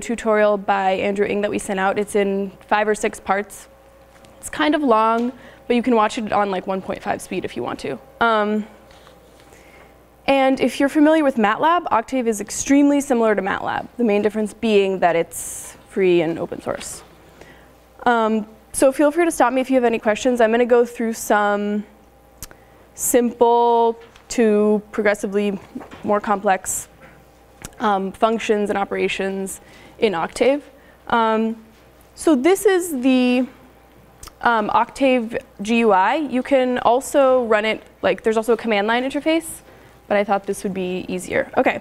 tutorial by Andrew Ng that we sent out. It's in 5 or 6 parts. It's kind of long, but you can watch it on like 1.5 speed if you want to. And if you're familiar with MATLAB, Octave is extremely similar to MATLAB, the main difference being that it's free and open source. So feel free to stop me if you have any questions. I'm going to go through some simple to progressively more complex functions and operations in Octave. So this is the Octave GUI. You can also run it, like there's also a command line interface, but I thought this would be easier. Okay,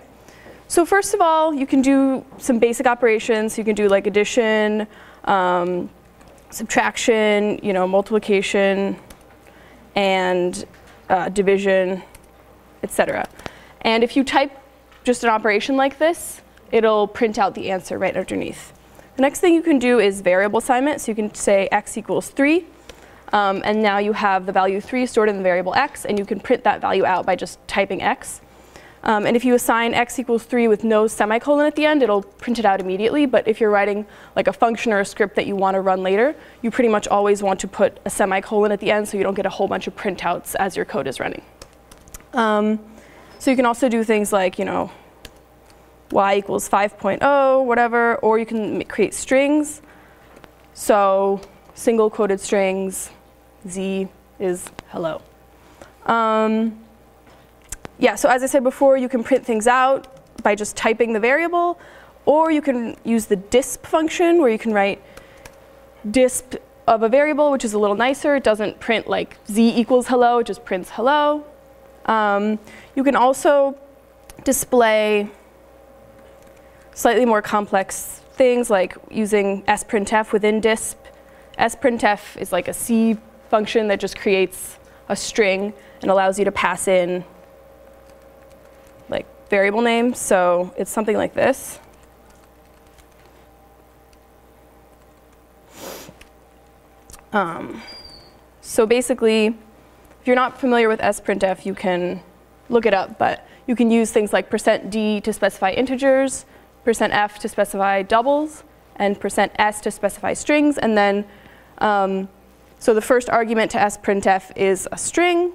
so first of all, you can do some basic operations. You can do like addition, subtraction, multiplication, and division, etc. And if you type just an operation like this, it'll print out the answer right underneath. The next thing you can do is variable assignment. So you can say x equals 3. And now you have the value 3 stored in the variable x, and you can print that value out by just typing x. And if you assign x equals 3 with no semicolon at the end, it'll print it out immediately. But if you're writing like a function or a script that you want to run later, you pretty much always want to put a semicolon at the end so you don't get a whole bunch of printouts as your code is running. So you can also do things like, y equals 5.0, whatever, or you can create strings. So single quoted strings, z is hello. Yeah, so as I said before, you can print things out by just typing the variable, or you can use the disp function where you can write disp of a variable, which is a little nicer. It doesn't print like z equals hello, it just prints hello. You can also display slightly more complex things like using sprintf within disp. Sprintf is like a C function that just creates a string and allows you to pass in like variable names. So it's something like this. So basically, if you're not familiar with sprintf, you can look it up, but you can use things like %d to specify integers, %f to specify doubles, and %s to specify strings. And then, so the first argument to sprintf is a string,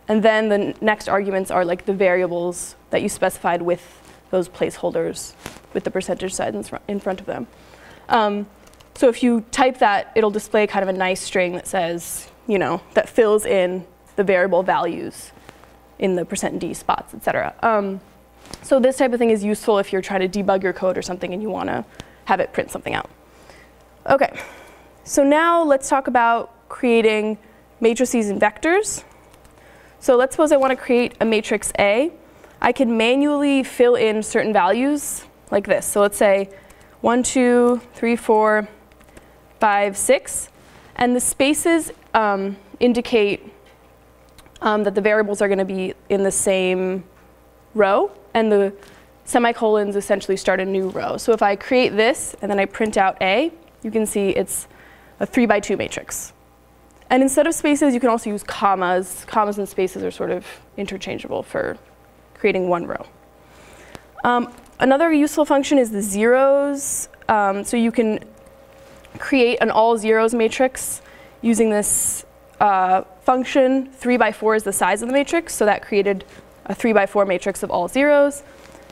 and then the next arguments are like the variables that you specified with those placeholders with the percentage signs in front of them. So if you type that, it'll display kind of a nice string that says, that fills in the variable values in the %d spots, etc. So this type of thing is useful if you're trying to debug your code or something and you want to have it print something out. OK, so now let's talk about creating matrices and vectors. So let's suppose I want to create a matrix A. I can manually fill in certain values like this. So let's say 1, 2, 3, 4, 5, 6. And the spaces indicate that the variables are going to be in the same row. And the semicolons essentially start a new row. So if I create this and then I print out A, you can see it's a 3x2 matrix. And instead of spaces, you can also use commas. Commas and spaces are sort of interchangeable for creating one row. Another useful function is the zeros. So you can create an all zeros matrix using this function. 3x4 is the size of the matrix, so that created a 3x4 matrix of all zeros.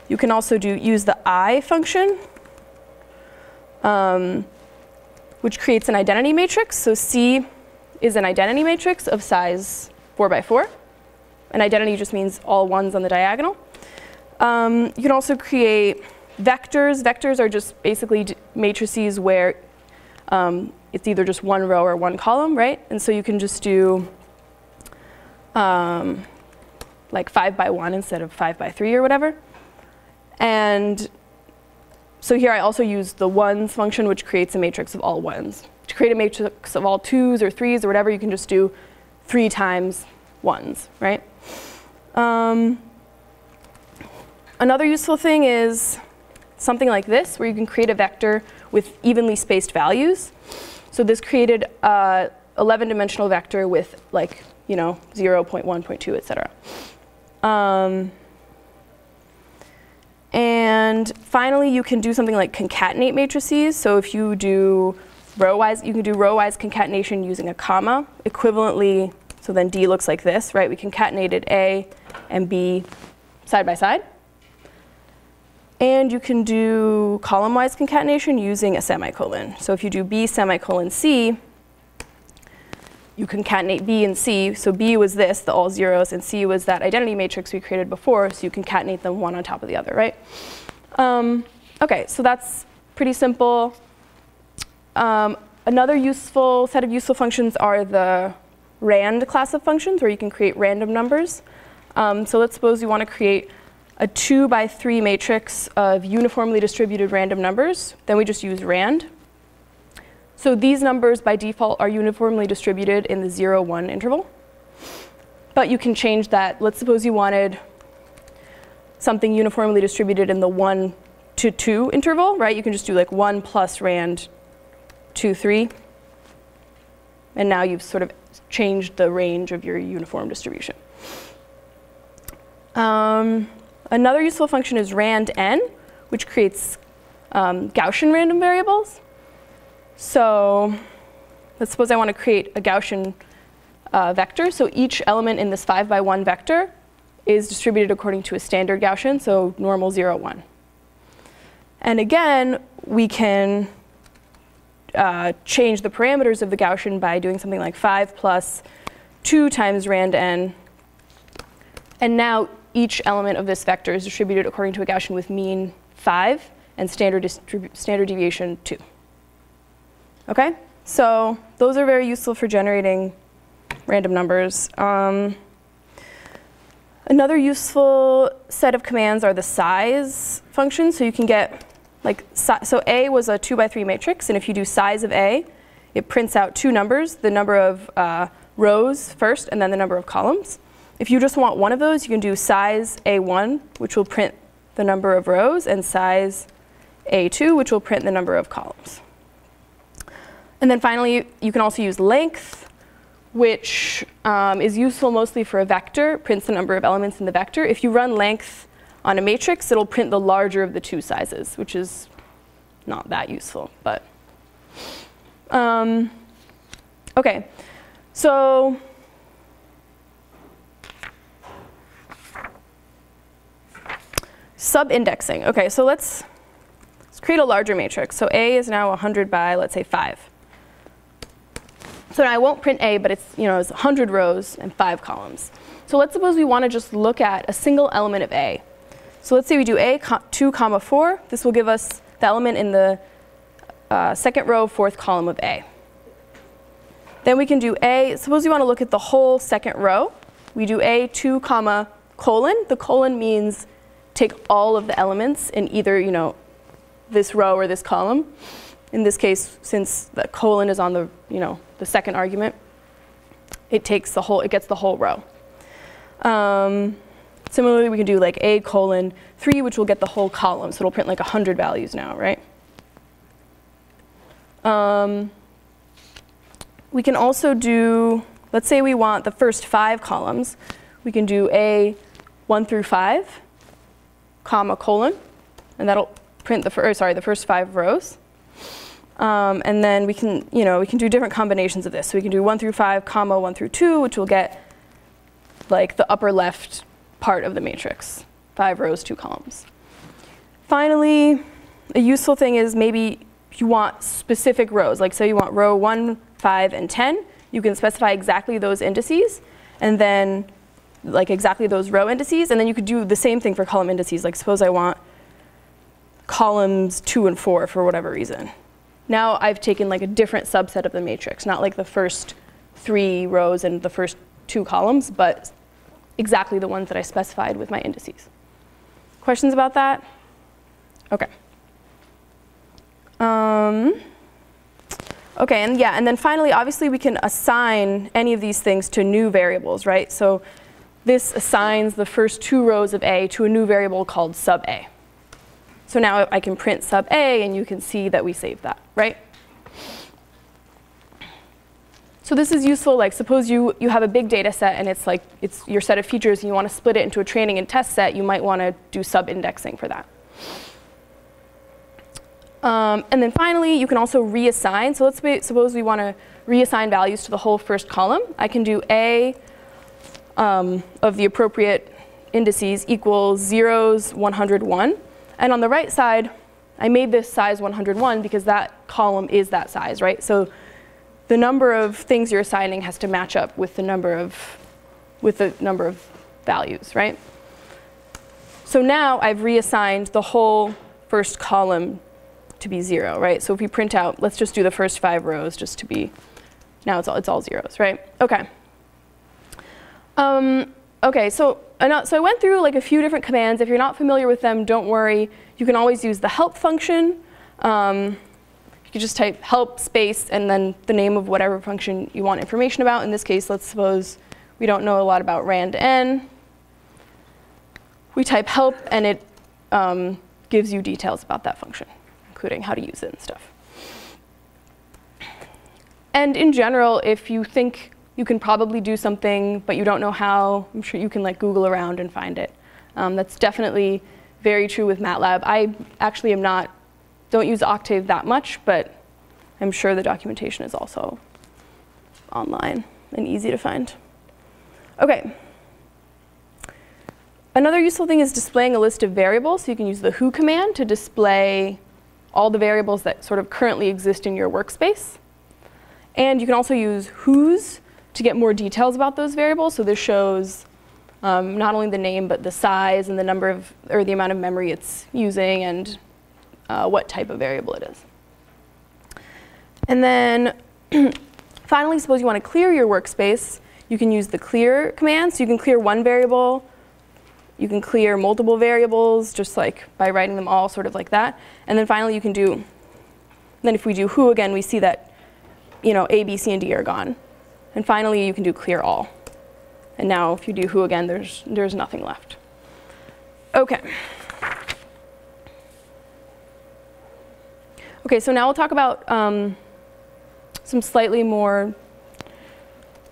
You can also use the I function, which creates an identity matrix. So C is an identity matrix of size 4x4. An identity just means all ones on the diagonal. You can also create vectors. Vectors are just basically matrices where it's either just one row or one column, right? And so you can just do like 5x1 instead of 5x3 or whatever. And so here I also use the ones function, which creates a matrix of all ones. To create a matrix of all 2s or 3s or whatever, you can just do 3 times 1s, right? Another useful thing is something like this, where you can create a vector with evenly spaced values. So this created a 11-dimensional vector with like 0, 0.1, 0.2, etc. And finally, you can do something like concatenate matrices. So if you do row-wise, you can do row-wise concatenation using a comma. Equivalently, so then D looks like this, right? We concatenated A and B side by side. And you can do column-wise concatenation using a semicolon. So if you do B semicolon C, you concatenate B and C. So B was this, the all zeros, and C was that identity matrix we created before, so you concatenate them one on top of the other, right? OK, so that's pretty simple. Another useful set of useful functions are the rand class of functions, where you can create random numbers. So let's suppose you want to create a 2 by 3 matrix of uniformly distributed random numbers. Then we just use rand. So these numbers, by default, are uniformly distributed in the 0, 1 interval. But you can change that. Let's suppose you wanted something uniformly distributed in the 1 to 2 interval, right? You can just do like 1 plus rand 2, 3. And now you've sort of changed the range of your uniform distribution. Another useful function is rand_n, which creates Gaussian random variables. So let's suppose I want to create a Gaussian vector. So each element in this 5 by 1 vector is distributed according to a standard Gaussian, so normal 0, 1. And again, we can change the parameters of the Gaussian by doing something like 5 plus 2 times rand_n. And now each element of this vector is distributed according to a Gaussian with mean 5 and standard deviation 2. OK? So those are very useful for generating random numbers. Another useful set of commands are the size functions. So you can get, like, so A was a 2 by 3 matrix. And if you do size of A, it prints out 2 numbers, the number of rows first, and then the number of columns. If you just want one of those, you can do size A1, which will print the number of rows, and size A2, which will print the number of columns. And then finally, you can also use length, which is useful mostly for a vector, prints the number of elements in the vector. If you run length on a matrix, it'll print the larger of the 2 sizes, which is not that useful. But OK, so sub-indexing. OK, so let's create a larger matrix. So A is now 100 by, let's say, 5. So now I won't print A, but it's, it's 100 rows and 5 columns. So let's suppose we want to just look at a single element of A. So let's say we do A 2, 4. This will give us the element in the second row, 4th column of A. Then we can do A. Suppose you want to look at the whole second row. We do A 2, colon. The colon means take all of the elements in either this row or this column. In this case, since the colon is on the the second argument, it gets the whole row. Similarly, we can do like A 3, which will get the whole column. So it'll print like 100 values now, right? We can also do, let's say we want the first 5 columns. We can do A 1 through 5, colon, and that'll print the first 5 rows. And then we can do different combinations of this. So we can do 1 through 5, 1 through 2, which will get like the upper left part of the matrix, 5 rows, 2 columns. Finally, a useful thing is maybe you want specific rows. Like, say you want row 1, 5, and 10. You can specify exactly those indices, and then like exactly those row indices. And then you could do the same thing for column indices. Like, suppose I want columns 2 and 4 for whatever reason. Now I've taken like a different subset of the matrix, not like the first 3 rows and the first 2 columns, but exactly the ones that I specified with my indices. Questions about that? OK. OK, and then finally, obviously, we can assign any of these things to new variables, right? So this assigns the first 2 rows of A to a new variable called sub-A. So now I can print sub-A, and you can see that we saved that, right? So this is useful. Like, suppose you have a big data set, and it's your set of features, and you want to split it into a training and test set. You might want to do sub-indexing for that. And then finally, you can also reassign. So suppose we want to reassign values to the whole first column. I can do A of the appropriate indices equals 0s, 101. And on the right side, I made this size 101 because that column is that size, right? So the number of things you're assigning has to match up with the number of values, right? So now I've reassigned the whole first column to be 0, right? So if we print out, let's just do the first 5 rows just to be, now it's all zeros, right? Okay. Okay, so I went through like a few different commands. If you're not familiar with them, don't worry. You can always use the help function. You can just type help space and then the name of whatever function you want information about. In this case, let's suppose we don't know a lot about rand n. We type help and it gives you details about that function, including how to use it and stuff. And in general, if you think you can probably do something, but you don't know how, I'm sure you can like Google around and find it. That's definitely very true with MATLAB. I actually don't use Octave that much, but I'm sure the documentation is also online and easy to find. Okay. Another useful thing is displaying a list of variables. So you can use the who command to display all the variables that sort of currently exist in your workspace. And you can also use whos to get more details about those variables. So this shows not only the name, but the size and the number of, or the amount of memory it's using and what type of variable it is. And then finally, suppose you want to clear your workspace, you can use the clear command. So you can clear one variable. You can clear multiple variables just like by writing them all sort of like that. And then finally, you can do, then if we do who again, we see that A, B, C, and D are gone. And finally, you can do clear all. And now if you do who again, there's nothing left. OK. OK, so now we'll talk about some slightly more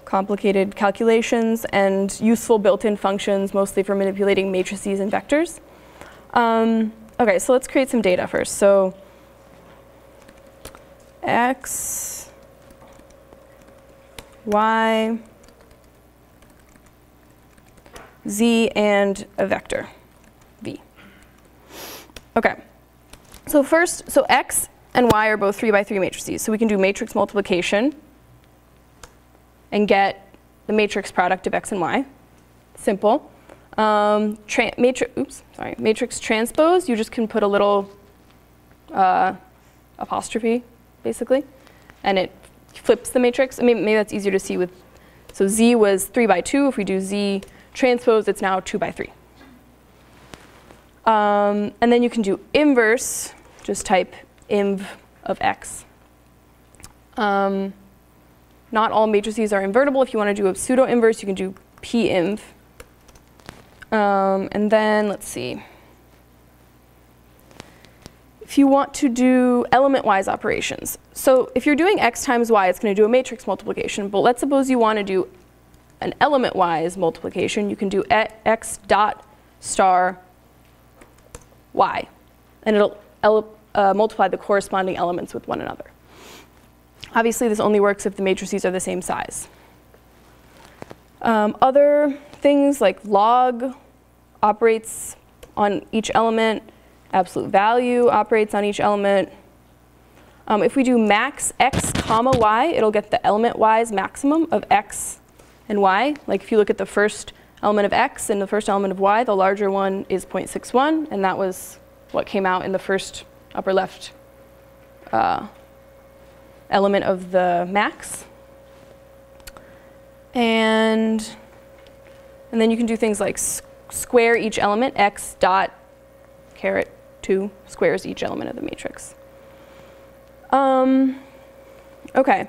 complicated calculations and useful built-in functions, mostly for manipulating matrices and vectors. OK, so let's create some data first. So x, y, z, and a vector, v. OK. So first, so x and y are both 3 by 3 matrices. So we can do matrix multiplication and get the matrix product of x and y. Simple. Matrix transpose, you just can put a little apostrophe, basically, and it flips the matrix. I mean, maybe that's easier to see with, so z was 3 by 2. If we do z transpose, it's now 2 by 3. And then you can do inverse, just type inv of x. Not all matrices are invertible. If you want to do a pseudo-inverse, you can do p-inv. And then, let's see. If you want to do element-wise operations. So if you're doing x times y, it's going to do a matrix multiplication. But let's suppose you want to do an element-wise multiplication. You can do x dot star y. And it'll multiply the corresponding elements with one another. Obviously, this only works if the matrices are the same size. Other things like log operates on each element. Absolute value operates on each element. If we do max x comma y, it'll get the element-wise maximum of x and y. Like if you look at the first element of x and the first element of y, the larger one is 0.61, and that was what came out in the first upper left element of the max. And then you can do things like square each element. X dot caret 2 squares each element of the matrix. OK.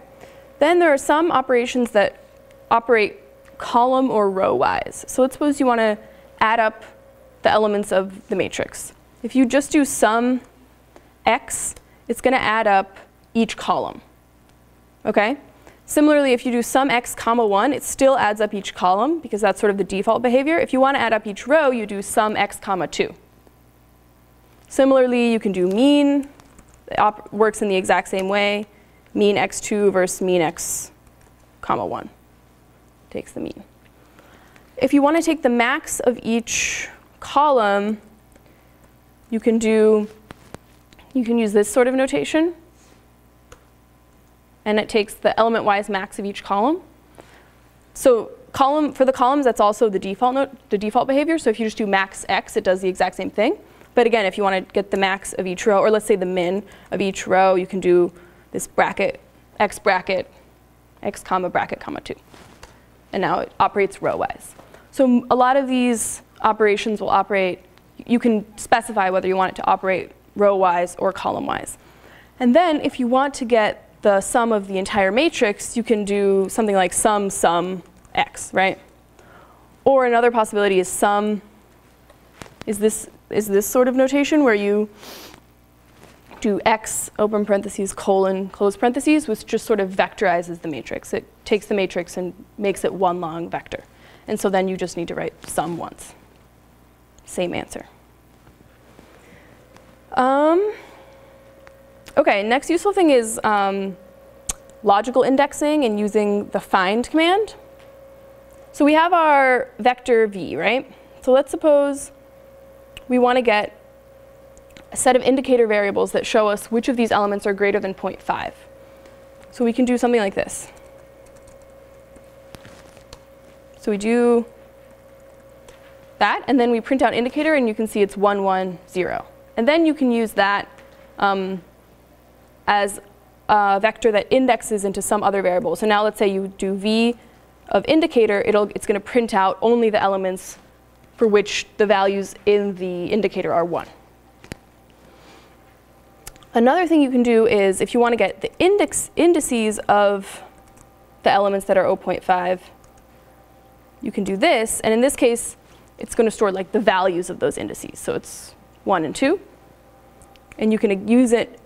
Then there are some operations that operate column or row-wise. So let's suppose you want to add up the elements of the matrix. If you just do sum x, it's going to add up each column. OK? Similarly, if you do sum x comma 1, it still adds up each column, because that's sort of the default behavior. If you want to add up each row, you do sum x comma 2. Similarly, you can do mean. It works in the exact same way. Mean x2 versus mean x, comma 1. Takes the mean. If you want to take the max of each column, you can use this sort of notation. And it takes the element-wise max of each column. So for the columns, that's also the default behavior. So if you just do max x, it does the exact same thing. But again, if you want to get the max of each row, or let's say the min of each row, you can do this bracket, x comma bracket comma 2. And now it operates row-wise. So a lot of these operations will operate, you can specify whether you want it to operate row-wise or column-wise. And then if you want to get the sum of the entire matrix, you can do something like sum x, right? Or another possibility is sum, is this sort of notation where you do x, open parentheses, colon, close parentheses, which just sort of vectorizes the matrix. It takes the matrix and makes it one long vector. And so then you just need to write sum once. Same answer. OK, next useful thing is logical indexing and using the find command. So we have our vector v, right? So let's suppose we want to get a set of indicator variables that show us which of these elements are greater than 0.5. So we can do something like this. So we do that, and then we print out indicator, and you can see it's 1, 1, 0. And then you can use that as a vector that indexes into some other variable. So now let's say you do v of indicator, it's going to print out only the elements for which the values in the indicator are 1. Another thing you can do is if you want to get the indices of the elements that are 0.5, you can do this. And in this case, it's going to store like the values of those indices. So it's 1 and 2. And you can use it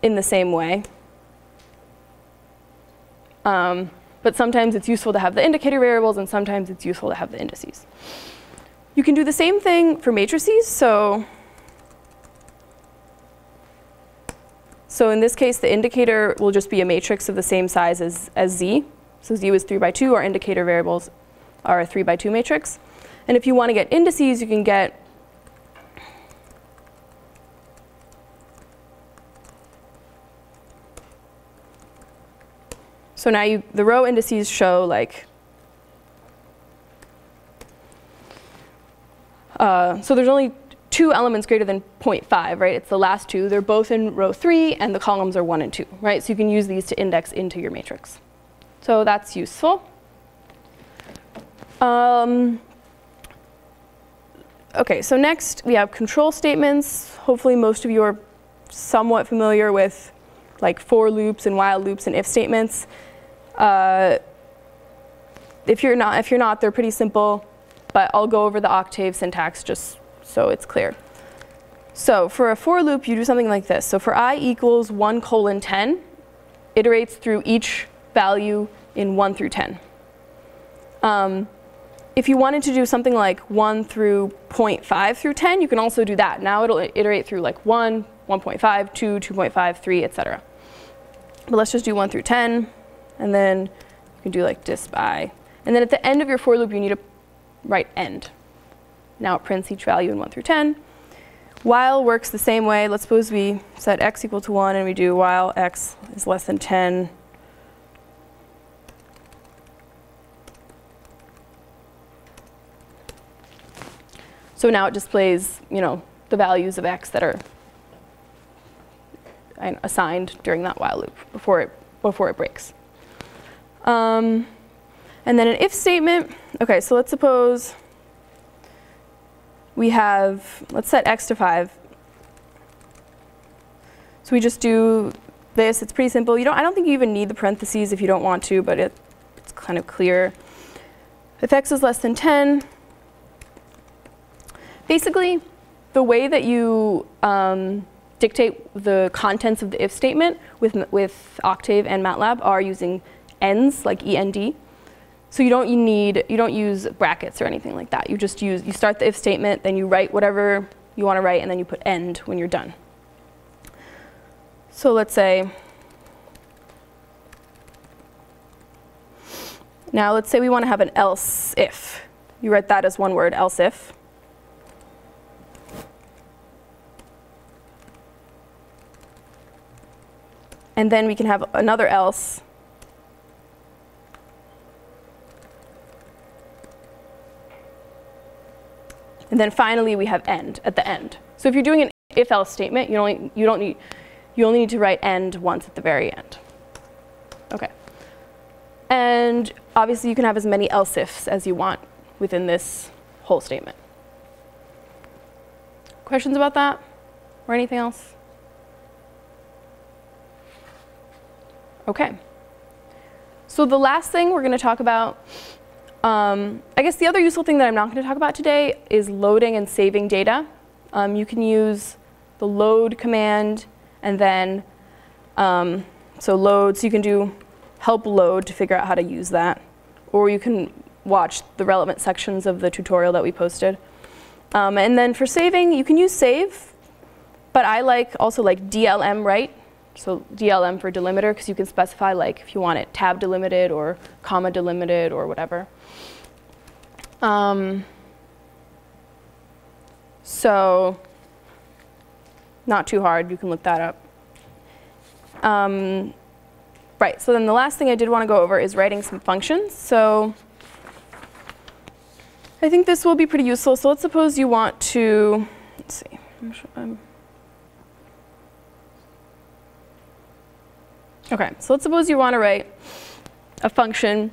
in the same way. But sometimes it's useful to have the indicator variables, and sometimes it's useful to have the indices. You can do the same thing for matrices. So in this case, the indicator will just be a matrix of the same size as z. So z is 3 by 2. Our indicator variables are a 3 by 2 matrix. And if you want to get indices, you can get so now the row indices show like so there's only 2 elements greater than 0.5, right? It's the last 2. They're both in row 3, and the columns are 1 and 2, right? So you can use these to index into your matrix. So that's useful. OK, so next we have control statements. Hopefully most of you are somewhat familiar with like for loops and while loops and if statements. If you're not, they're pretty simple. But I'll go over the Octave syntax just so it's clear. So for a for loop, you do something like this. So for I equals 1 colon 10, iterates through each value in 1 through 10. If you wanted to do something like 1 through 0.5 through 10, you can also do that. Now it'll iterate through like 1, 1.5, 2, 2.5, 3, etc. But let's just do 1 through 10. And then you can do like disp I. And then at the end of your for loop, you need to write end. Now it prints each value in 1 through 10. While works the same way. Let's suppose we set x equal to 1, and we do while x is less than 10. So now it displays, the values of x that are assigned during that while loop before it breaks. And then an if statement. OK, so let's suppose we have, let's set x to 5. So we just do this. It's pretty simple. I don't think you even need the parentheses if you don't want to, but it's kind of clear. If x is less than 10, basically, the way that you dictate the contents of the if statement with Octave and MATLAB are using ends, like END. So you don't use brackets or anything like that. You start the if statement, then you write whatever you want to write, and then you put end when you're done. So let's say, now let's say we want to have an else if. You write that as one word, else if. And then we can have another else. And then finally we have end at the end. So if you're doing an if-else statement, you only need to write end once at the very end. Okay. And obviously you can have as many else ifs as you want within this whole statement. Questions about that or anything else? Okay. So the last thing we're going to talk about, I guess the other useful thing that I'm not going to talk about today is loading and saving data. You can use the load command and then, so load, so you can do help load to figure out how to use that. Or you can watch the relevant sections of the tutorial that we posted. And then for saving, you can use save, but I also like DLM write. So DLM for delimiter, because you can specify like if you want it tab delimited or comma delimited or whatever. So not too hard, you can look that up. Right, so then the last thing I did want to go over is writing some functions. So I think this will be pretty useful. So let's suppose you want to, let's see. Okay, so let's suppose you want to write a function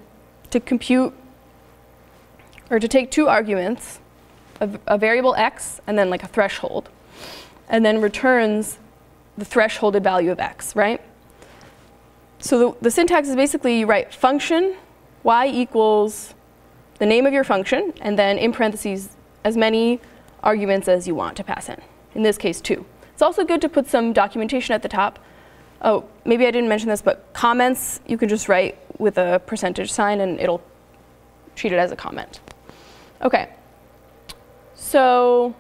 to compute, or to take two arguments, a variable x and then like a threshold, and then returns the thresholded value of x, right? So the syntax is basically you write function y equals the name of your function, and then in parentheses as many arguments as you want to pass in this case 2. It's also good to put some documentation at the top. Oh, maybe I didn't mention this, but comments you can just write with a percentage sign and it'll treat it as a comment. Okay, so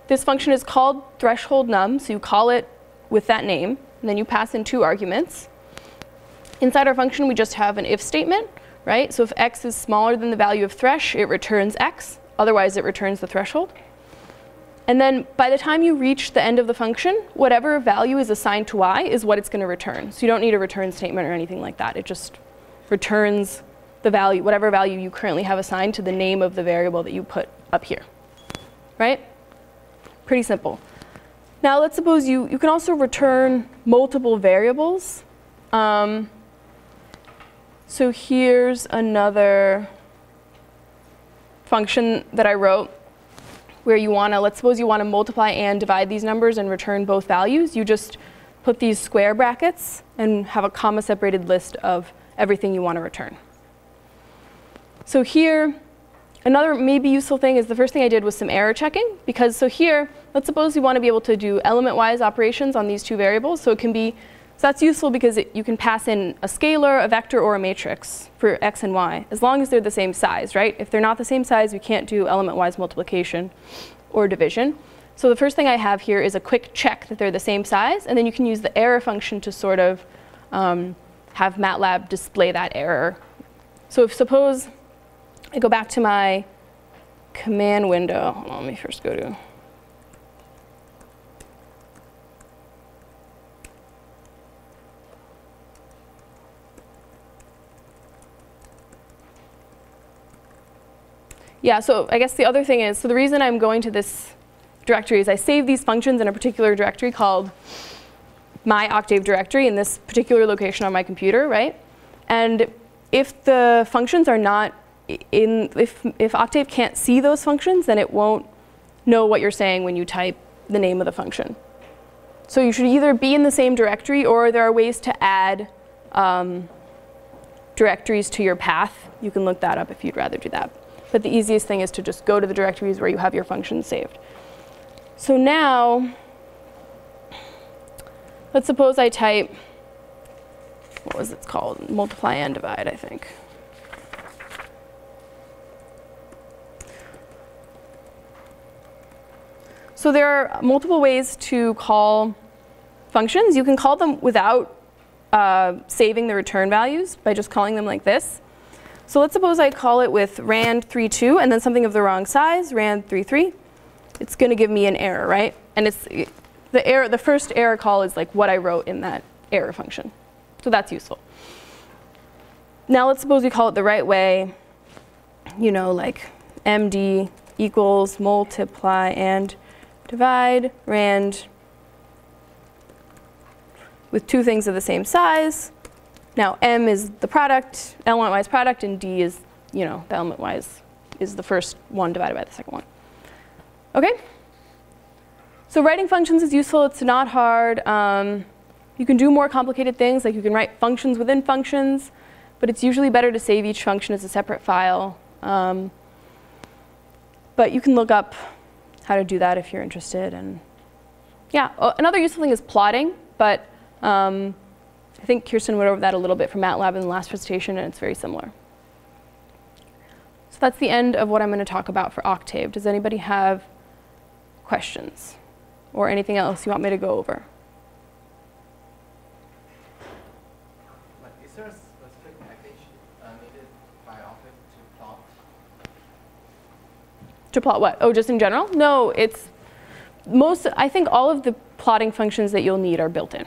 this function is called threshold num, so you call it with that name, and then you pass in 2 arguments. Inside our function we just have an if statement, right? So if x is smaller than the value of thresh, it returns x, otherwise it returns the threshold. And then by the time you reach the end of the function, whatever value is assigned to y is what it's going to return. So you don't need a return statement or anything like that. It just returns the value, whatever value you currently have assigned to the name of the variable that you put up here, right? Pretty simple. Now let's suppose you can also return multiple variables. So here's another function that I wrote where you want to, let's suppose you want to multiply and divide these numbers and return both values. You just put these square brackets and have a comma separated list of everything you want to return. So here, another maybe useful thing is the first thing I did was some error checking, because so here, let's suppose you want to be able to do element-wise operations on these 2 variables. So it can be, so that's useful because you can pass in a scalar, a vector, or a matrix for x and y, as long as they're the same size, right? If they're not the same size, we can't do element-wise multiplication or division. So the first thing I have here is a quick check that they're the same size, and then you can use the error function to sort of have MATLAB display that error. So if suppose I go back to my command window, hold on, let me first go to, yeah, so I guess the other thing is, so the reason I'm going to this directory is I save these functions in a particular directory called my Octave directory in this particular location on my computer, right? And if the functions are not in, if Octave can't see those functions, then it won't know what you're saying when you type the name of the function. So you should either be in the same directory, or there are ways to add directories to your path. You can look that up if you'd rather do that. But the easiest thing is to just go to the directories where you have your functions saved. So now, let's suppose I type, what was it called? Multiply and divide, I think. So there are multiple ways to call functions. You can call them without saving the return values by just calling them like this. So let's suppose I call it with rand32 and then something of the wrong size, rand33. It's going to give me an error, right? And it's the first error call is like what I wrote in that error function. So that's useful. Now let's suppose we call it the right way, you know, like md equals multiply and divide rand with two things of the same size. Now m is the product, element-wise product, and d is, you know, the element-wise is the first one divided by the second one. Okay? So writing functions is useful. It's not hard. You can do more complicated things, like you can write functions within functions, but it's usually better to save each function as a separate file. But you can look up how to do that if you're interested. And yeah, another useful thing is plotting, but I think Kirsten went over that a little bit from MATLAB in the last presentation, and it's very similar. So that's the end of what I'm going to talk about for Octave. Does anybody have questions or anything else you want me to go over? Is there a specific package needed by Octave to plot? To plot what? Oh, just in general? No, it's I think all of the plotting functions that you'll need are built in.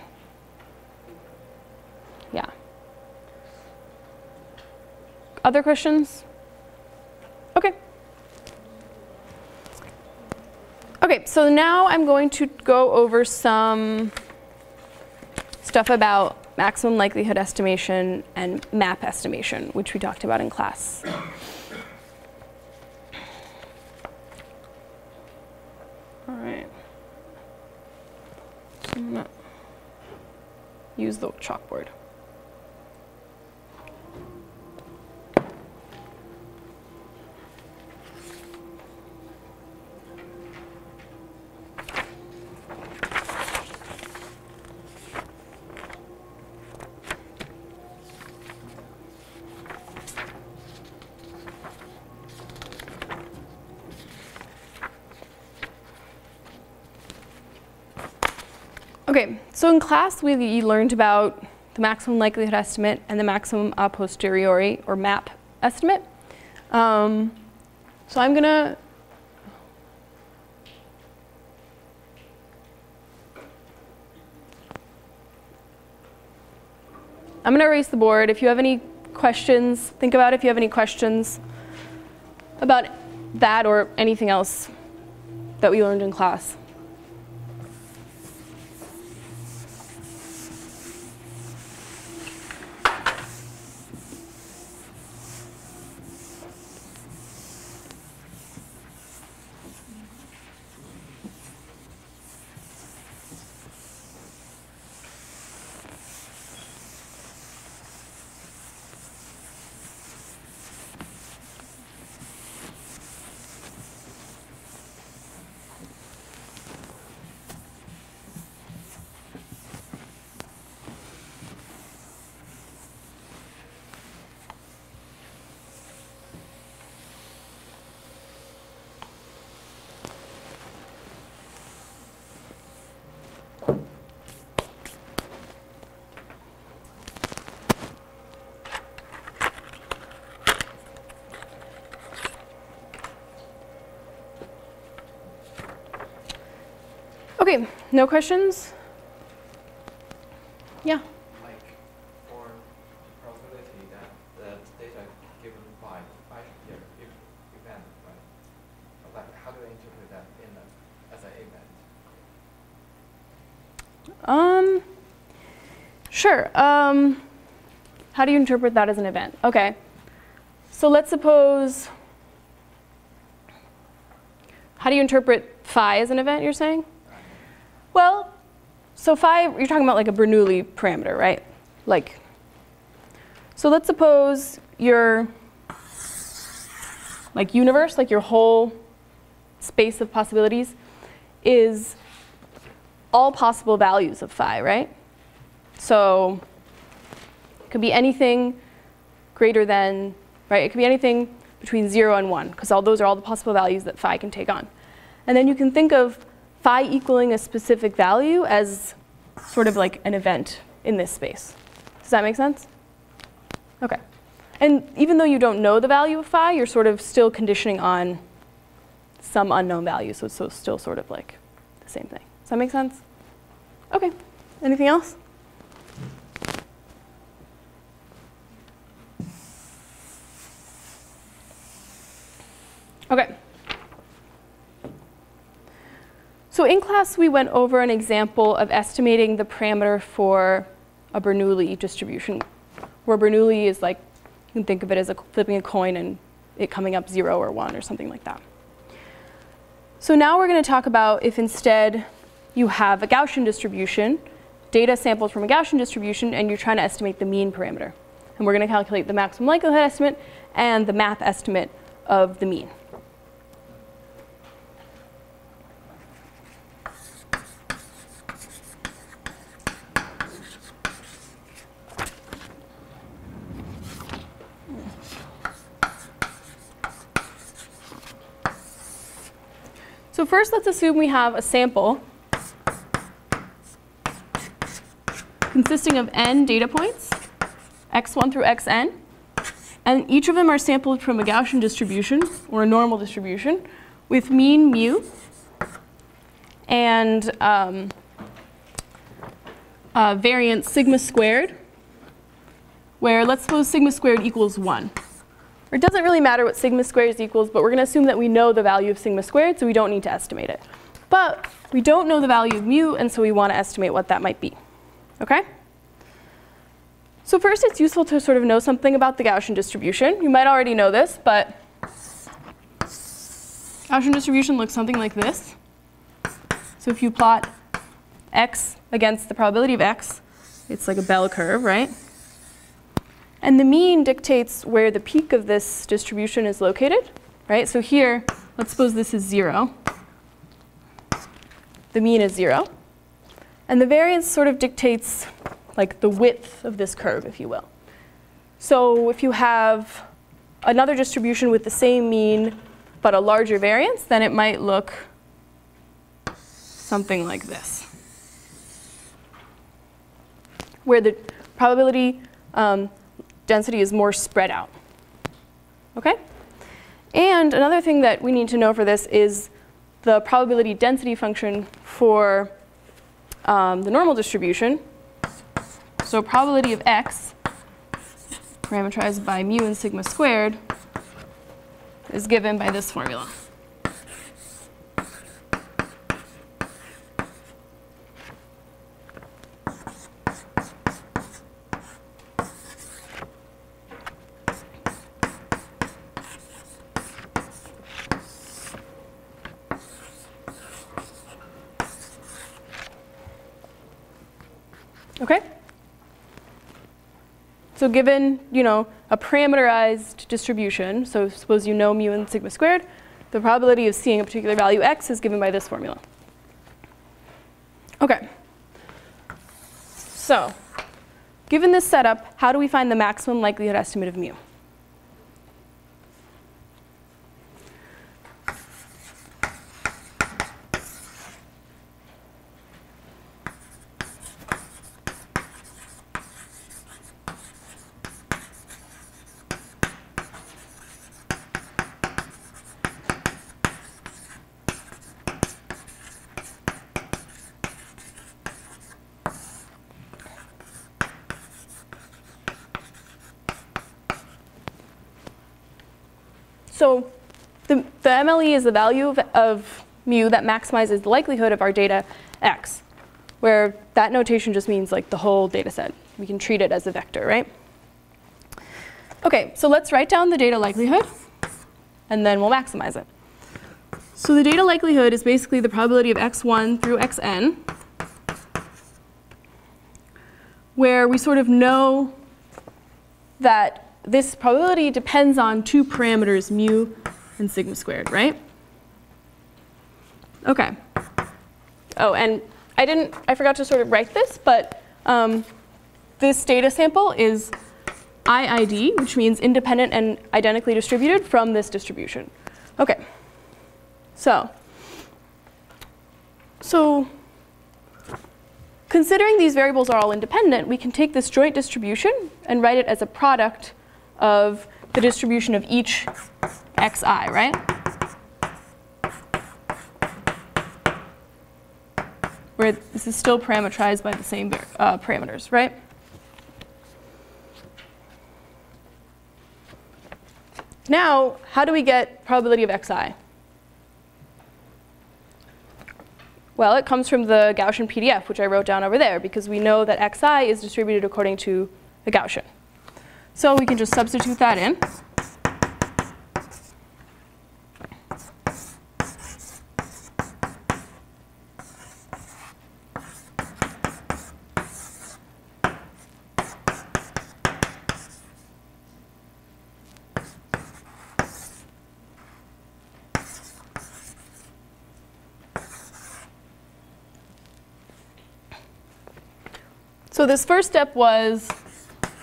Yeah. Other questions? Okay. Okay, so now I'm going to go over some stuff about maximum likelihood estimation and map estimation, which we talked about in class. All right. I'm going to use the chalkboard. Okay, so in class we learned about the maximum likelihood estimate and the maximum a posteriori or map estimate. So I'm gonna erase the board. If you have any questions, think about if you have any questions about that or anything else that we learned in class. Okay, no questions? Yeah. Like for probability that the data given by particular event, right? Like how do I interpret that as an event? Sure. How do you interpret that as an event? Okay. So let's suppose, how do you interpret phi as an event, you're saying? Well, so phi, you're talking about like a Bernoulli parameter, right? Like, so let's suppose your like universe, like your whole space of possibilities is all possible values of phi, right? So it could be anything greater than, right? It could be anything between 0 and 1, because all those are all the possible values that phi can take on. And then you can think of phi equaling a specific value as sort of like an event in this space. Does that make sense? OK. And even though you don't know the value of phi, you're sort of still conditioning on some unknown value. So it's still sort of like the same thing. Does that make sense? OK. Anything else? OK. So in class, we went over an example of estimating the parameter for a Bernoulli distribution, where Bernoulli is like, you can think of it as flipping a coin and it coming up 0 or 1 or something like that. So now we're going to talk about if instead you have a Gaussian distribution, data sampled from a Gaussian distribution, and you're trying to estimate the mean parameter. And we're going to calculate the maximum likelihood estimate and the math estimate of the mean. So first, let's assume we have a sample consisting of n data points, x1 through xn. And each of them are sampled from a Gaussian distribution, or a normal distribution, with mean mu and variance sigma squared, where let's suppose sigma squared equals 1. It doesn't really matter what sigma squared equals, but we're going to assume that we know the value of sigma squared, so we don't need to estimate it. But we don't know the value of mu, and so we want to estimate what that might be. OK? So first, it's useful to sort of know something about the Gaussian distribution. You might already know this, but Gaussian distribution looks something like this. So if you plot x against the probability of x, it's like a bell curve, right? And the mean dictates where the peak of this distribution is located, right? So here, let's suppose this is 0. The mean is 0. And the variance sort of dictates like the width of this curve, if you will. So if you have another distribution with the same mean but a larger variance, then it might look something like this, where the probability density is more spread out. OK? And another thing that we need to know for this is the probability density function for the normal distribution. So probability of x, parameterized by mu and sigma squared, is given by this formula. OK? So given, a parameterized distribution, so suppose you know mu and sigma squared, the probability of seeing a particular value x is given by this formula. OK. So given this setup, how do we find the maximum likelihood estimate of mu? So the MLE is the value of mu that maximizes the likelihood of our data x, where that notation just means like the whole data set. We can treat it as a vector, right? OK, so let's write down the data likelihood, and then we'll maximize it. So the data likelihood is basically the probability of x1 through xn, where we sort of know that this probability depends on two parameters, mu and sigma squared, right? OK. Oh, and I forgot to sort of write this, but this data sample is IID, which means independent and identically distributed from this distribution. OK. So So considering these variables are all independent, we can take this joint distribution and write it as a product of the distribution of each xi, right? Where this is still parameterized by the same parameters, right? Now, how do we get probability of xi? Well, it comes from the Gaussian PDF, which I wrote down over there, because we know that xi is distributed according to the Gaussian. So we can just substitute that in. So this first step was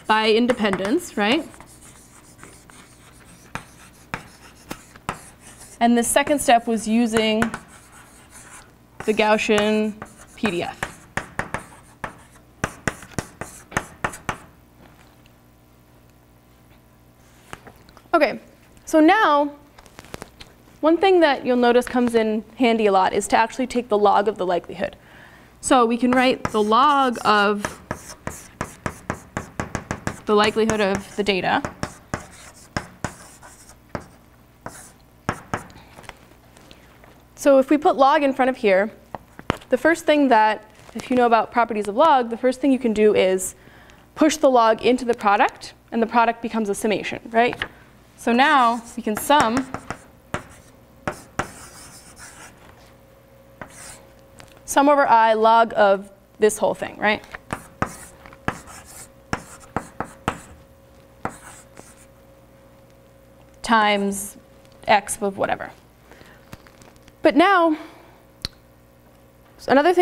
by independence, right? And the second step was using the Gaussian PDF. OK, so now one thing that you'll notice comes in handy a lot is to actually take the log of the likelihood. So we can write the log of the likelihood of the data. So if we put log in front of here, the first thing that, if you know about properties of log, the first thing you can do is push the log into the product, and the product becomes a summation, right? So now we can sum over I log of this whole thing, right? Times x of whatever. But now, another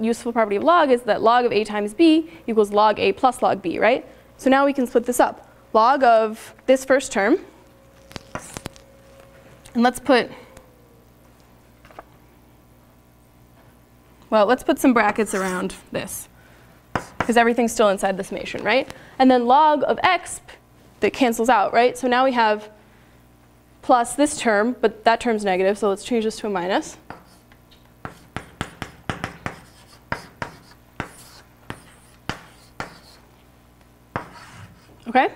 useful property of log is that log of a times b equals log a plus log b, right? So now we can split this up. Log of this first term, and let's put some brackets around this, because everything's still inside the summation, right? And then log of x, that cancels out, right? So now we have plus this term, but that term's negative, so let's change this to a minus. OK?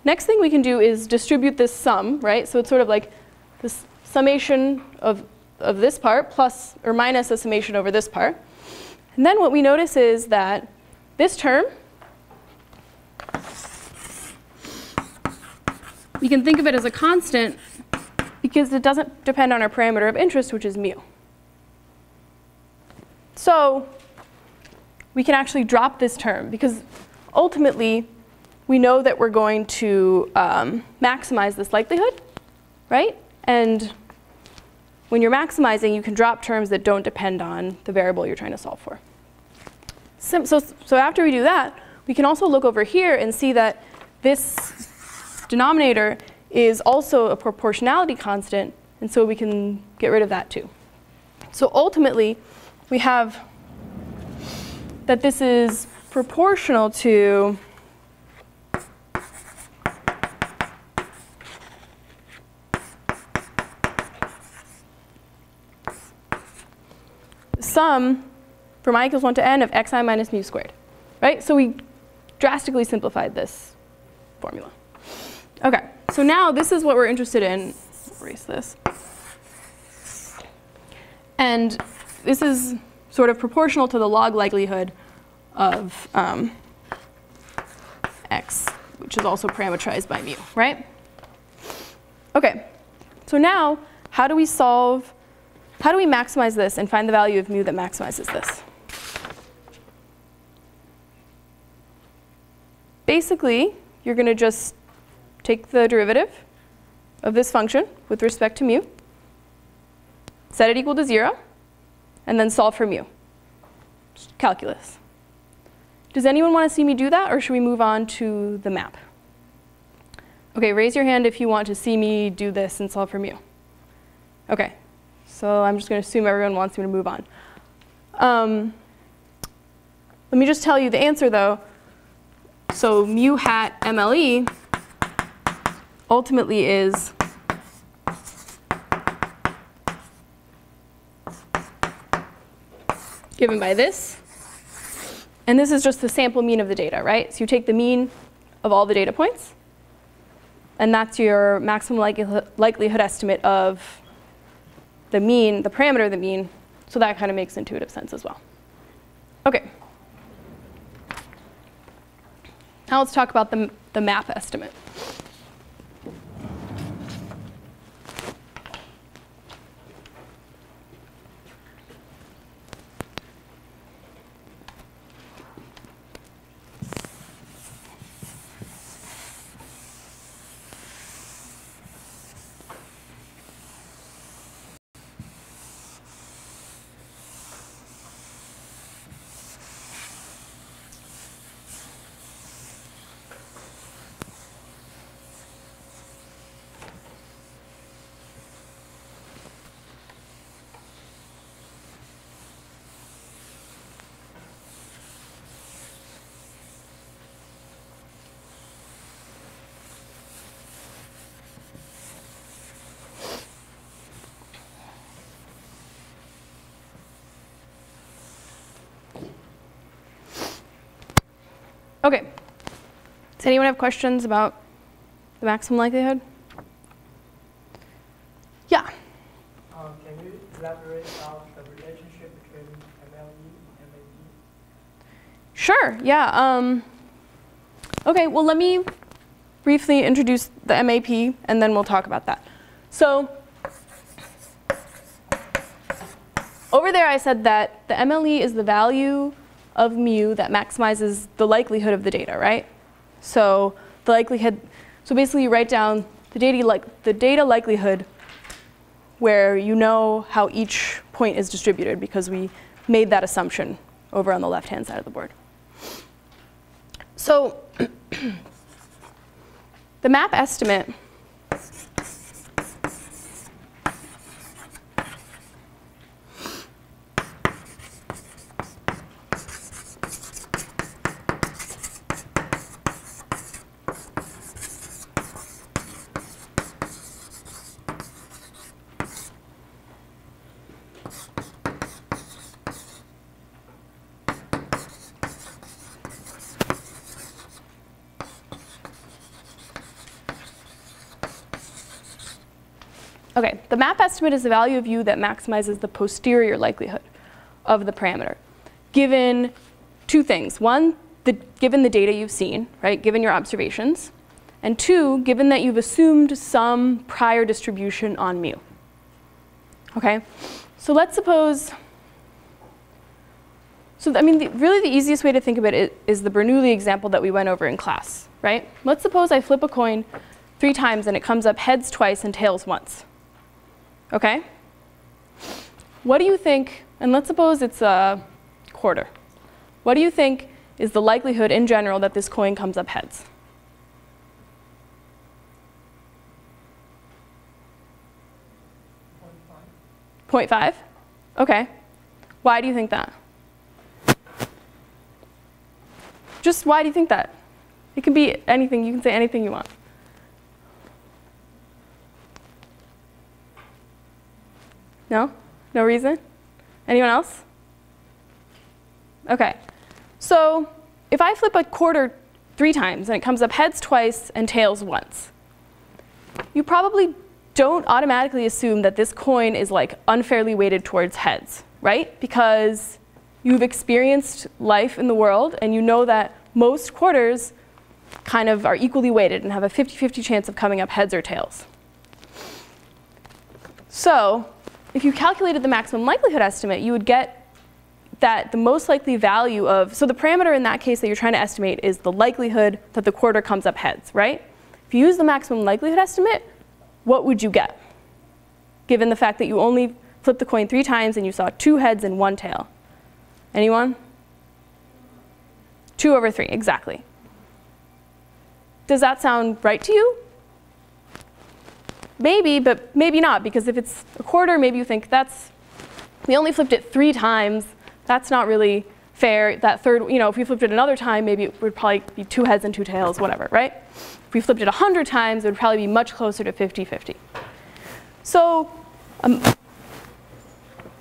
Next thing we can do is distribute this sum, right? So it's sort of like this summation of this part plus or minus a summation over this part. And then what we notice is that this term, we can think of it as a constant because it doesn't depend on our parameter of interest, which is mu. So we can actually drop this term because ultimately we know that we're going to maximize this likelihood, right? And when you're maximizing, you can drop terms that don't depend on the variable you're trying to solve for. So after we do that, we can also look over here and see that this denominator is also a proportionality constant, and so we can get rid of that too. So ultimately, we have that this is proportional to sum from I equals 1 to n of xi minus mu squared, right? So we drastically simplified this formula. OK, so now this is what we're interested in. Erase this. And this is sort of proportional to the log likelihood of x, which is also parameterized by mu, right? OK, so now how do we maximize this and find the value of mu that maximizes this? Basically, you're going to just take the derivative of this function with respect to mu, set it equal to 0, and then solve for mu. Just calculus. Does anyone want to see me do that, or should we move on to the map? OK, raise your hand if you want to see me do this and solve for mu. OK, So I'm just going to assume everyone wants me to move on. Let me just tell you the answer, though. So mu hat MLE ultimately is given by this. And this is just the sample mean of the data, right? So you take the mean of all the data points, and that's your maximum likelihood estimate of the mean, the parameter of the mean. So that kind of makes intuitive sense as well. OK. Now let's talk about the map estimate. OK. Does anyone have questions about the maximum likelihood? Yeah? Can you elaborate about the relationship between MLE and MAP? Sure, yeah. OK, well, let me briefly introduce the MAP, and then we'll talk about that. So over there, I said that the MLE is the value of mu that maximizes the likelihood of the data, right? So the likelihood, so basically you write down the data likelihood where you know how each point is distributed because we made that assumption over on the left-hand side of the board. So the map estimate OK, the map estimate is the value of u that maximizes the posterior likelihood of the parameter, given two things. One, given the data you've seen, right, given your observations. And two, given that you've assumed some prior distribution on mu. OK, so let's suppose, I mean, really the easiest way to think of it is the Bernoulli example that we went over in class, right? Let's suppose I flip a coin 3 times and it comes up heads twice and tails once. OK? What do you think, and let's suppose it's a quarter. What do you think is the likelihood in general that this coin comes up heads? 0.5? OK. Why do you think that? Just why do you think that? It can be anything. You can say anything you want. No? No reason? Anyone else? OK. So if I flip a quarter 3 times and it comes up heads twice and tails once, you probably don't automatically assume that this coin is like unfairly weighted towards heads, right? Because you've experienced life in the world and you know that most quarters kind of are equally weighted and have a 50-50 chance of coming up heads or tails. So if you calculated the maximum likelihood estimate, you would get that the most likely value of, so the parameter in that case that you're trying to estimate is the likelihood that the quarter comes up heads, right? If you use the maximum likelihood estimate, what would you get, given the fact that you only flipped the coin 3 times and you saw 2 heads and 1 tail? Anyone? 2/3, exactly. Does that sound right to you? maybe, but maybe not, because if it's a quarter, maybe you think we only flipped it 3 times. That's not really fair. That third, if we flipped it another time, maybe it would probably be 2 heads and 2 tails, whatever, right? If we flipped it 100 times, it would probably be much closer to 50-50. So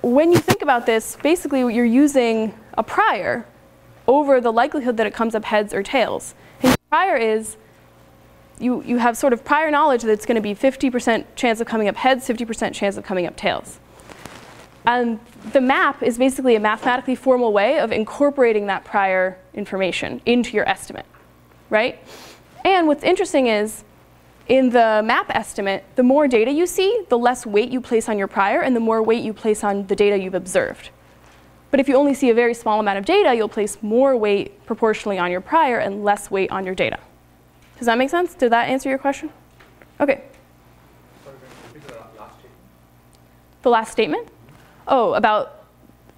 when you think about this, basically you're using a prior over the likelihood that it comes up heads or tails. And prior is, you have sort of prior knowledge that it's going to be 50% chance of coming up heads, 50% chance of coming up tails. And the map is basically a mathematically formal way of incorporating that prior information into your estimate, right? And what's interesting is, in the map estimate, the more data you see, the less weight you place on your prior, and the more weight you place on the data you've observed. But if you only see a very small amount of data, you'll place more weight proportionally on your prior and less weight on your data. Does that make sense? Did that answer your question? OK. The last statement? Oh, about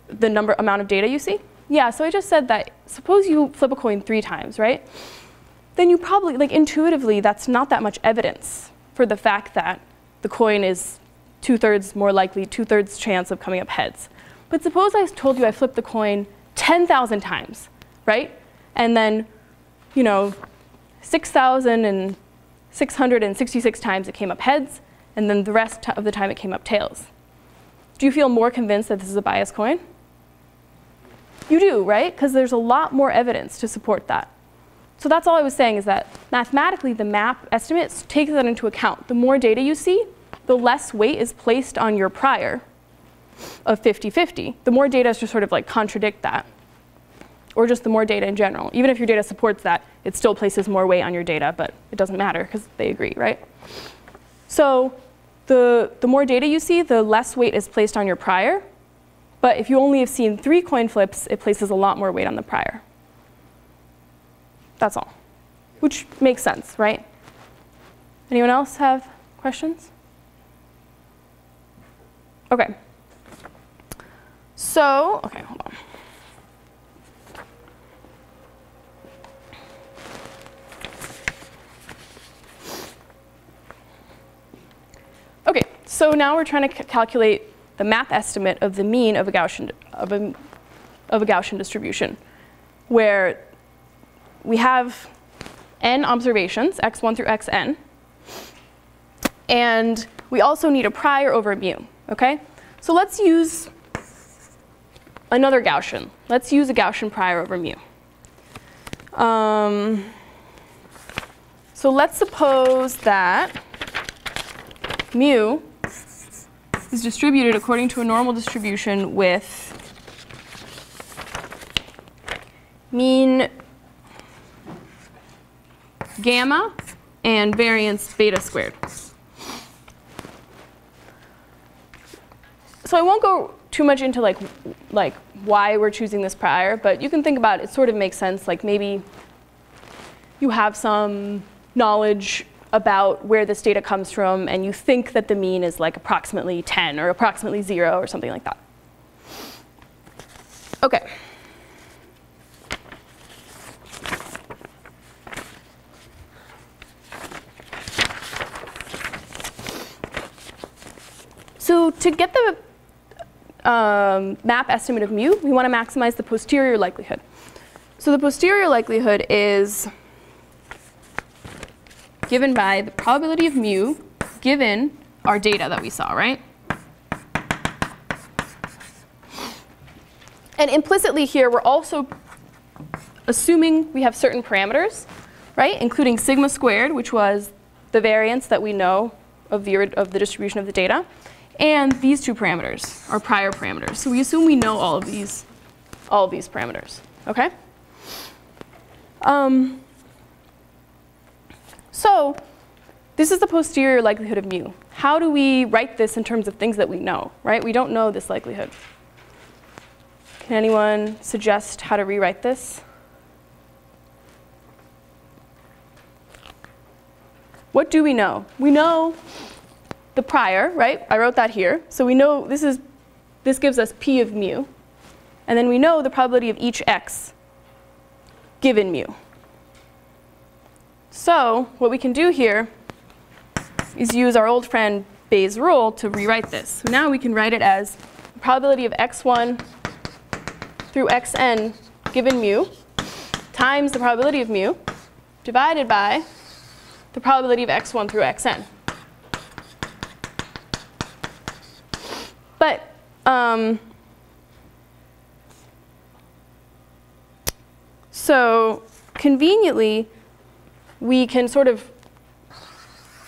the amount of data you see? Yeah, so I just said that suppose you flip a coin 3 times, right? Then you probably, intuitively, that's not that much evidence for the fact that the coin is 2/3 more likely, 2/3 chance of coming up heads. But suppose I told you I flipped the coin 10,000 times, right? And then, 6,666 times it came up heads, and then the rest of the time it came up tails. Do you feel more convinced that this is a biased coin? You do, right? Because there's a lot more evidence to support that. So that's all I was saying, is that mathematically the map estimates take that into account. The more data you see, the less weight is placed on your prior of 50-50. The more data to sort of contradict that, or just the more data in general. Even if your data supports that, it still places more weight on your data, but it doesn't matter because they agree, right? So the more data you see, the less weight is placed on your prior. But if you only have seen 3 coin flips, it places a lot more weight on the prior. That's all, which makes sense, right? Anyone else have questions? OK. So, OK, hold on. OK, so now we're trying to calculate the map estimate of the mean of a Gaussian distribution, where we have n observations, x1 through xn, and we also need a prior over mu, OK? So let's use another Gaussian. Let's use a Gaussian prior over mu. So let's suppose that mu is distributed according to a normal distribution with mean gamma and variance beta squared. So I won't go too much into like why we're choosing this prior, but you can think about it, sort of makes sense. Like maybe you have some knowledge about where this data comes from, and you think that the mean is like approximately 10 or approximately 0 or something like that. OK. So to get the map estimate of mu, we want to maximize the posterior likelihood. So the posterior likelihood is given by the probability of mu given our data that we saw, right? And implicitly here, we're also assuming we have certain parameters, right? Including sigma squared, which was the variance that we know of the distribution of the data. And these 2 parameters are prior parameters. So we assume we know all of these parameters, OK? So this is the posterior likelihood of mu. How do we write this in terms of things that we know, right? We don't know this likelihood. Can anyone suggest how to rewrite this? What do we know? We know the prior, right? I wrote that here. So we know this gives us P of mu. And then we know the probability of each x given mu. So what we can do here is use our old friend Bayes' rule to rewrite this. So now we can write it as the probability of x1 through xn given mu times the probability of mu divided by the probability of x1 through xn. But so conveniently, we can sort of,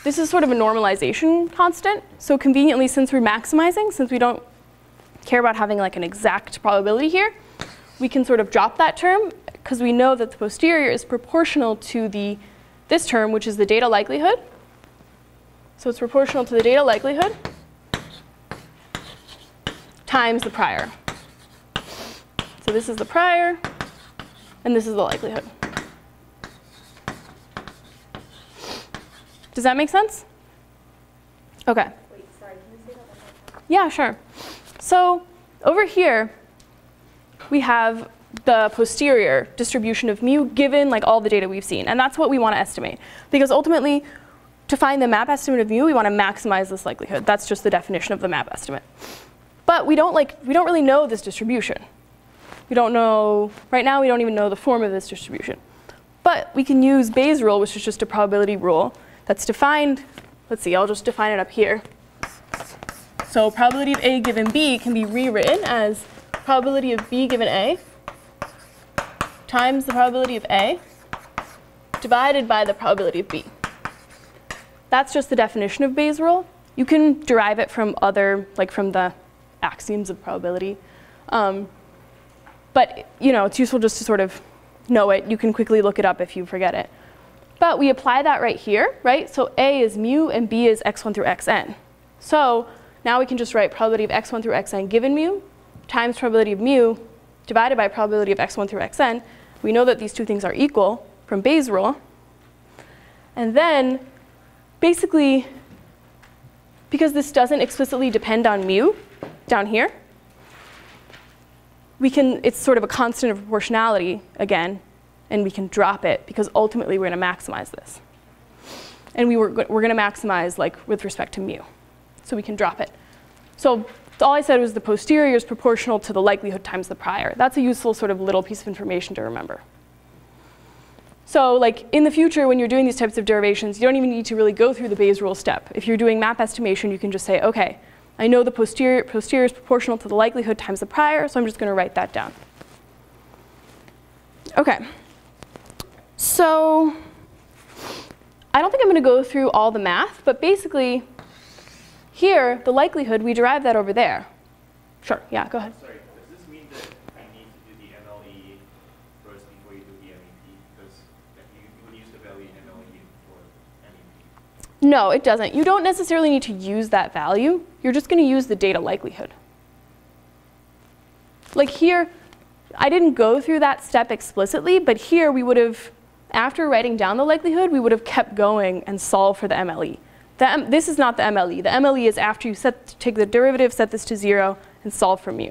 this is sort of a normalization constant. So conveniently, since we're maximizing, since we don't care about having like an exact probability here, we can sort of drop that term because we know that the posterior is proportional to this term, which is the data likelihood. So it's proportional to the data likelihood times the prior. So this is the prior, and this is the likelihood. Does that make sense? OK. Wait, sorry, can you say that one more time? Yeah, sure. So over here, we have the posterior distribution of mu given like all the data we've seen. And that's what we want to estimate. Because ultimately, to find the map estimate of mu, we want to maximize this likelihood. That's just the definition of the map estimate. But we don't really know this distribution. We don't know, right now we don't even know the form of this distribution. But we can use Bayes' rule, which is just a probability rule that's defined. Let's see, I'll just define it up here. So probability of A given B can be rewritten as probability of B given A times the probability of A divided by the probability of B. That's just the definition of Bayes' rule. You can derive it from other, like from the axioms of probability. But it's useful just to sort of know it. You can quickly look it up if you forget it. But we apply that right here, right? So A is mu and B is x1 through xn. So now we can just write probability of x1 through xn given mu times probability of mu divided by probability of x1 through xn. We know that these two things are equal from Bayes' rule. And then basically, because this doesn't explicitly depend on mu down here, it's sort of a constant of proportionality again, and we can drop it because ultimately we're going to maximize this. And we're going to maximize like with respect to mu. So we can drop it. So all I said was the posterior is proportional to the likelihood times the prior. That's a useful sort of little piece of information to remember. So like in the future, when you're doing these types of derivations, you don't even need to really go through the Bayes' rule step. If you're doing map estimation, you can just say, OK, I know the posterior is proportional to the likelihood times the prior, so I'm just going to write that down. OK. So I don't think I'm going to go through all the math, but basically, here, the likelihood, we derive that over there. Sure, yeah, go ahead. Sorry, does this mean that I need to do the MLE first before you do the MEP? Because you would use the value in MLE for MEP. No, it doesn't. You don't necessarily need to use that value. You're just going to use the data likelihood. Like here, I didn't go through that step explicitly, but here we would have, after writing down the likelihood, we would have kept going and solved for the MLE. This is not the MLE. The MLE is after you take the derivative, set this to 0, and solve for mu.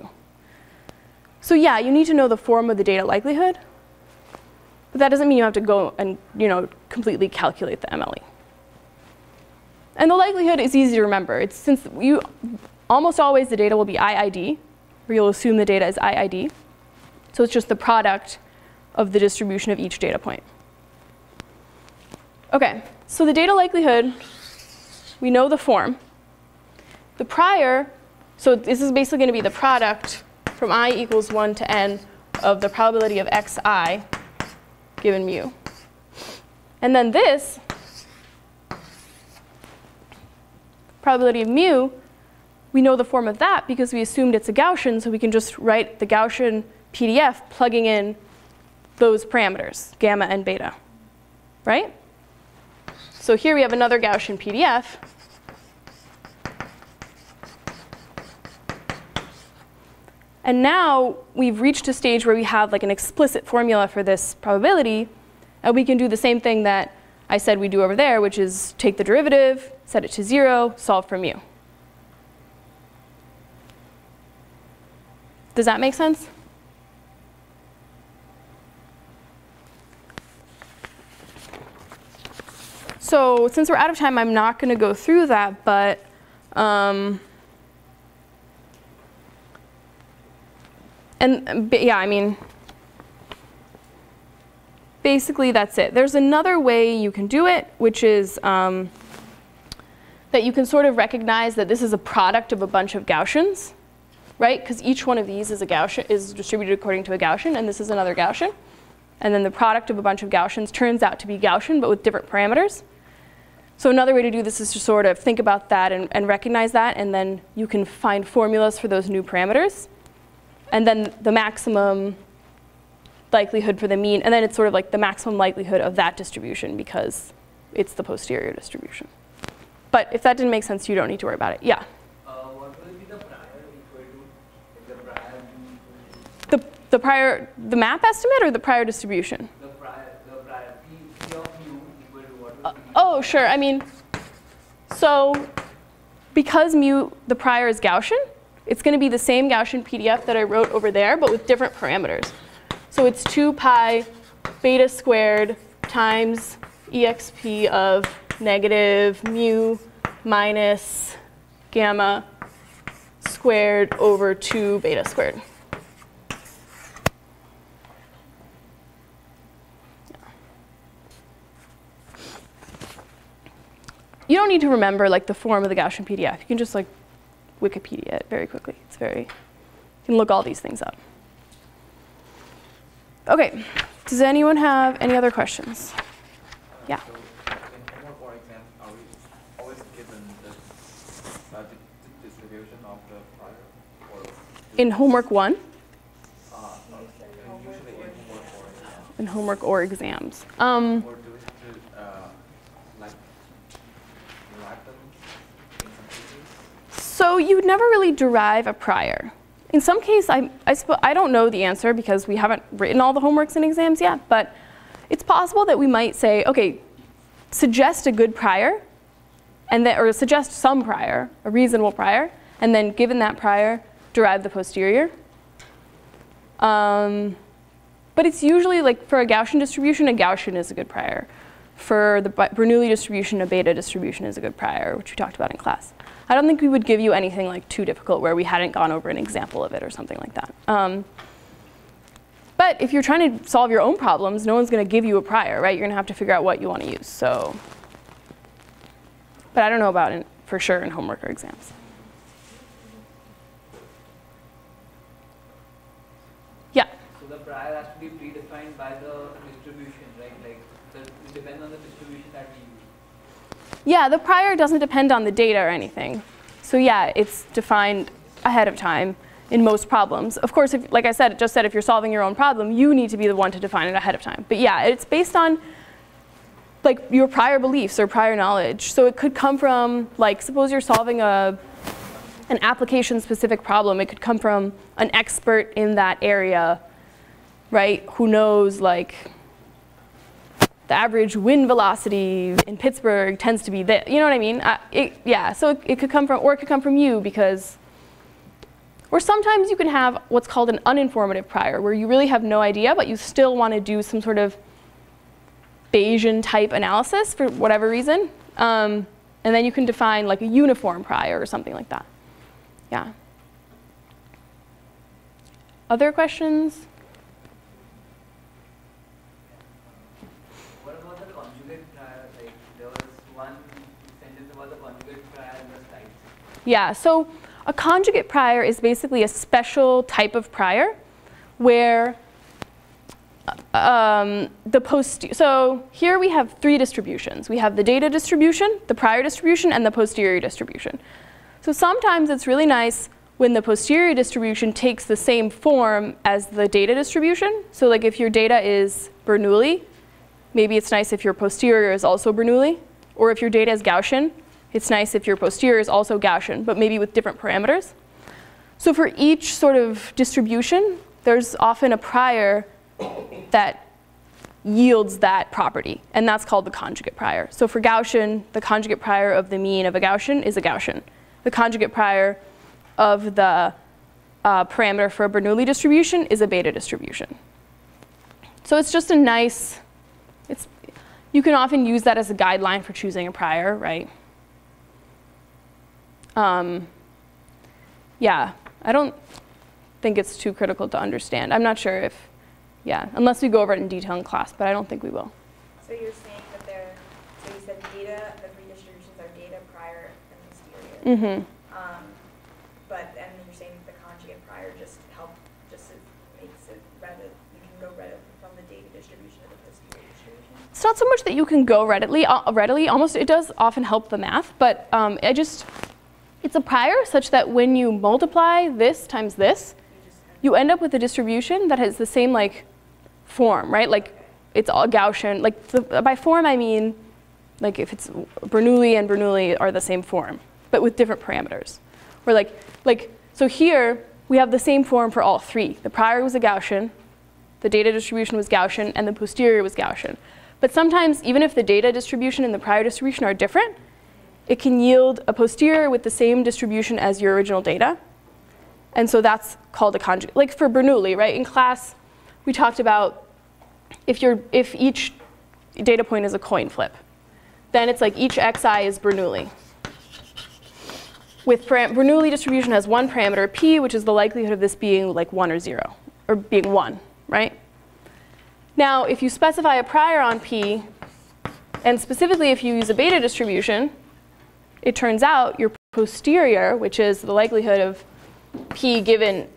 So yeah, you need to know the form of the data likelihood. But that doesn't mean you have to go and completely calculate the MLE. And the likelihood is easy to remember. It's since almost always the data will be IID, or you'll assume the data is IID. So it's just the product of the distribution of each data point. OK, so the data likelihood, we know the form. The prior, so this is basically going to be the product from I equals 1 to n of the probability of xi given mu. And then this, probability of mu, we know the form of that because we assumed it's a Gaussian, so we can just write the Gaussian PDF plugging in those parameters, gamma and beta, right? So here we have another Gaussian PDF. And now we've reached a stage where we have like an explicit formula for this probability. And we can do the same thing that I said we do over there, which is take the derivative, set it to 0, solve for mu. Does that make sense? So since we're out of time, I'm not going to go through that, but yeah, I mean, basically that's it. There's another way you can do it, which is that you can sort of recognize that this is a product of a bunch of Gaussians, right? Because each one of these is a Gaussian, is distributed according to a Gaussian, and this is another Gaussian. And then the product of a bunch of Gaussians turns out to be Gaussian, but with different parameters. So another way to do this is to sort of think about that and recognize that, and then you can find formulas for those new parameters. And then the maximum likelihood for the mean, and then it's sort of like the maximum likelihood of that distribution because it's the posterior distribution. But if that didn't make sense, you don't need to worry about it. Yeah? What will be the prior equal to the prior? The prior, the map estimate or the prior distribution? The prior P of mu equal to what will be? Oh, sure. I mean, so because mu, the prior is Gaussian, it's going to be the same Gaussian PDF that I wrote over there, but with different parameters. So it's 2 pi beta squared times exp of negative mu minus gamma squared over 2 beta squared. You don't need to remember like the form of the Gaussian PDF. You can just like Wikipedia it very quickly. It's very, you can look all these things up. Okay, does anyone have any other questions? Yeah. So in homework or exam, are we always given the distribution of the prior? Or In homework 1? usually in homework or exam. In homework or exams. Or do we have to like derive them in some cases? So you would never really derive a prior. In some case, I don't know the answer because we haven't written all the homeworks and exams yet, but it's possible that we might say, okay, suggest a good prior, and then, or suggest some prior, a reasonable prior, and then given that prior, derive the posterior. But it's usually like for a Gaussian distribution, a Gaussian is a good prior. For the Bernoulli distribution, a beta distribution is a good prior, which we talked about in class. I don't think we would give you anything like too difficult where we hadn't gone over an example of it or something like that. But if you're trying to solve your own problems, no one's going to give you a prior, right? You're going to have to figure out what you want to use. So, but I don't know about it for sure in homework or exams. Yeah? So the prior has to be predefined by the distribution, right? Like, it depends on the distribution that we use. Yeah, the prior doesn't depend on the data or anything. So yeah, it's defined ahead of time in most problems. Of course, if, like I said, just said if you're solving your own problem, you need to be the one to define it ahead of time. But yeah, it's based on like your prior beliefs or prior knowledge. So it could come from, like, suppose you're solving an application-specific problem. It could come from an expert in that area, right, who knows, like, the average wind velocity in Pittsburgh tends to be this. You know what I mean? Yeah, so it could come from, or it could come from you because, or sometimes you can have what's called an uninformative prior, where you really have no idea, but you still want to do some sort of Bayesian type analysis for whatever reason. And then you can define like a uniform prior or something like that. Yeah. Other questions? Yeah, so a conjugate prior is basically a special type of prior where so here we have 3 distributions. We have the data distribution, the prior distribution, and the posterior distribution. So sometimes it's really nice when the posterior distribution takes the same form as the data distribution. So like if your data is Bernoulli, maybe it's nice if your posterior is also Bernoulli. Or if your data is Gaussian, it's nice if your posterior is also Gaussian, but maybe with different parameters. So for each sort of distribution, there's often a prior that yields that property, and that's called the conjugate prior. So for Gaussian, the conjugate prior of the mean of a Gaussian is a Gaussian. The conjugate prior of the parameter for a Bernoulli distribution is a beta distribution. So it's just a nice, You can often use that as a guideline for choosing a prior, right? Yeah, I don't think it's too critical to understand. I'm not sure if, yeah, unless we go over it in detail in class, but I don't think we will. So you're saying that they're, so you said data, the three distributions are data, prior, and posterior. But then you're saying the conjugate prior just makes it rather, you can go from the data distribution to the posterior distribution? It's not so much that you can go readily, almost it does often help the math, but it's a prior such that when you multiply this times this, you end up with a distribution that has the same like form, right? Like it's all Gaussian. Like by form I mean like if it's Bernoulli and Bernoulli are the same form, but with different parameters. Or so here we have the same form for all three. The prior was a Gaussian, the data distribution was Gaussian, and the posterior was Gaussian. But sometimes even if the data distribution and the prior distribution are different, it can yield a posterior with the same distribution as your original data. And so that's called a conjugate. Like for Bernoulli, right? In class, we talked about if each data point is a coin flip, then it's like each xi is Bernoulli. With Bernoulli distribution has one parameter, p, which is the likelihood of this being like 1 or 0, or being 1, right? Now, if you specify a prior on p, and specifically if you use a beta distribution, it turns out your posterior, which is the likelihood of p given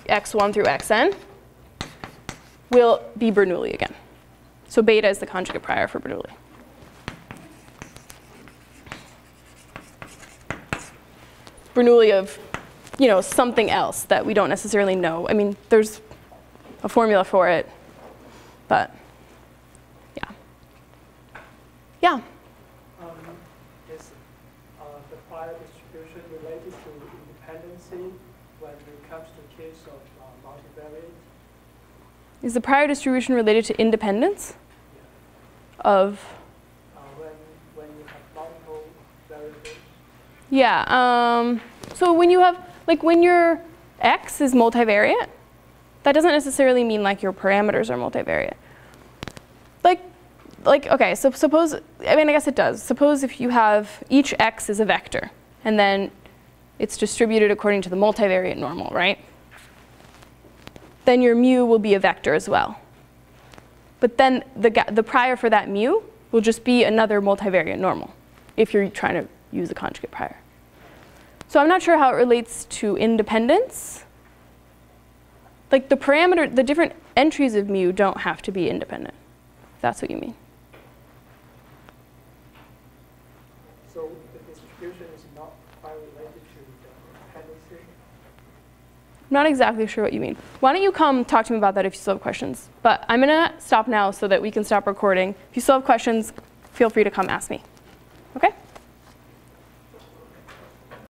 x1 through xn, will be Bernoulli again. So beta is the conjugate prior for Bernoulli. Bernoulli of, something else that we don't necessarily know. I mean, there's a formula for it, but yeah. Yeah? Is the prior distribution related to independency when it comes to case of multivariate? Is the prior distribution related to independence of? When you have multiple variables? Yeah, so when you have, when your x is multivariate, that doesn't necessarily mean like your parameters are multivariate. Okay, so suppose, I guess it does. Suppose if you have each x is a vector, and then it's distributed according to the multivariate normal, right? Then your mu will be a vector as well. But then the prior for that mu will just be another multivariate normal, if you're trying to use a conjugate prior. So I'm not sure how it relates to independence. Like the different entries of mu don't have to be independent, if that's what you mean. So the distribution is not quite related to the dependency? I'm not exactly sure what you mean. Why don't you come talk to me about that if you still have questions. But I'm going to stop now so that we can stop recording. If you still have questions, feel free to come ask me.